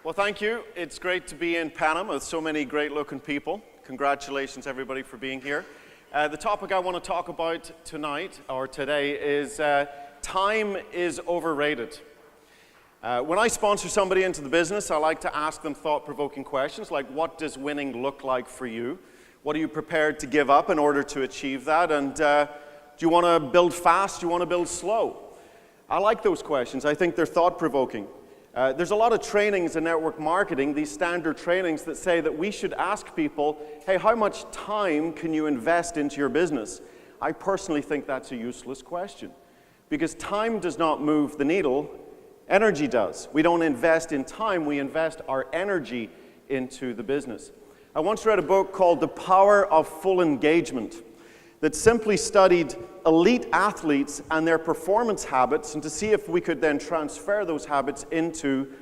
Well, thank you. It's great to be in Panama with so many great-looking people. Congratulations, everybody, for being here. The topic I want to talk about tonight, or today, is time is overrated. When I sponsor somebody into the business, I like to ask them thought-provoking questions like, what does winning look like for you? What are you prepared to give up in order to achieve that? And do you want to build fast? Do you want to build slow? I like those questions. I think they're thought-provoking. There's a lot of trainings in network marketing, these standard trainings that say that we should ask people, hey, how much time can you invest into your business? I personally think that's a useless question because time does not move the needle, energy does. We don't invest in time, we invest our energy into the business. I once read a book called The Power of Full Engagement that simply studied elite athletes and their performance habits and to see if we could then transfer those habits into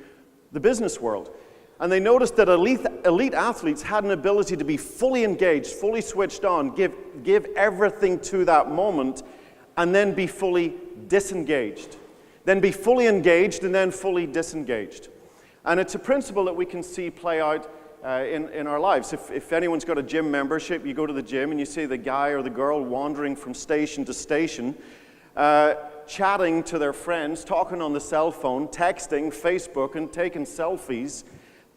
the business world. And they noticed that elite athletes had an ability to be fully engaged, fully switched on, give everything to that moment, and then be fully disengaged. Then be fully engaged and then fully disengaged. And it's a principle that we can see play out in our lives. If anyone's got a gym membership, you go to the gym and you see the guy or the girl wandering from station to station, chatting to their friends, talking on the cell phone, texting, Facebook, and taking selfies.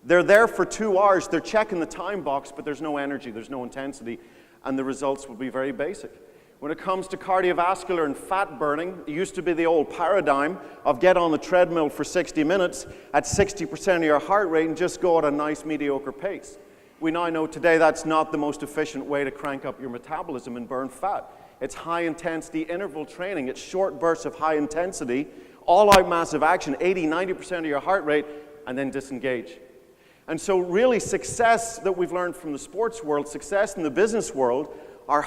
They're there for 2 hours, they're checking the time box, but there's no energy, there's no intensity, and the results will be very basic. When it comes to cardiovascular and fat burning, it used to be the old paradigm of get on the treadmill for 60 minutes at 60% of your heart rate and just go at a nice mediocre pace. We now know today that's not the most efficient way to crank up your metabolism and burn fat. It's high intensity interval training. It's short bursts of high intensity, all out massive action, 80, 90% of your heart rate, and then disengage. And so really success that we've learned from the sports world, success in the business world, are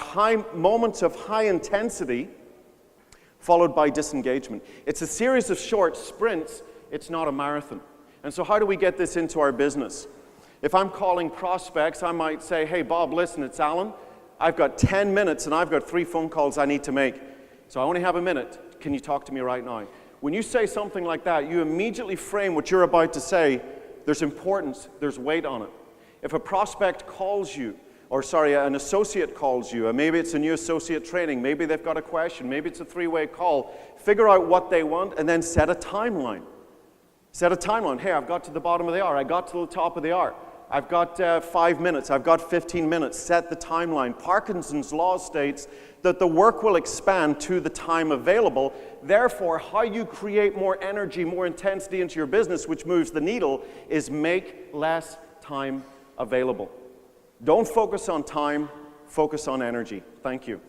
moments of high intensity followed by disengagement. It's a series of short sprints, it's not a marathon. And so how do we get this into our business? If I'm calling prospects, I might say, hey Bob, listen, it's Alan. I've got 10 minutes and I've got 3 phone calls I need to make. So I only have a minute. Can you talk to me right now? When you say something like that, you immediately frame what you're about to say. There's importance, there's weight on it. If a prospect calls you, an associate calls you, maybe it's a new associate training, maybe they've got a question, maybe it's a 3-way call, figure out what they want and then set a timeline. Set a timeline. Hey, I've got to the bottom of the hour, I got to the top of the hour, I've got 5 minutes, I've got 15 minutes, set the timeline. Parkinson's law states that the work will expand to the time available. Therefore, how you create more energy, more intensity into your business, which moves the needle, is make less time available. Don't focus on time, focus on energy. Thank you.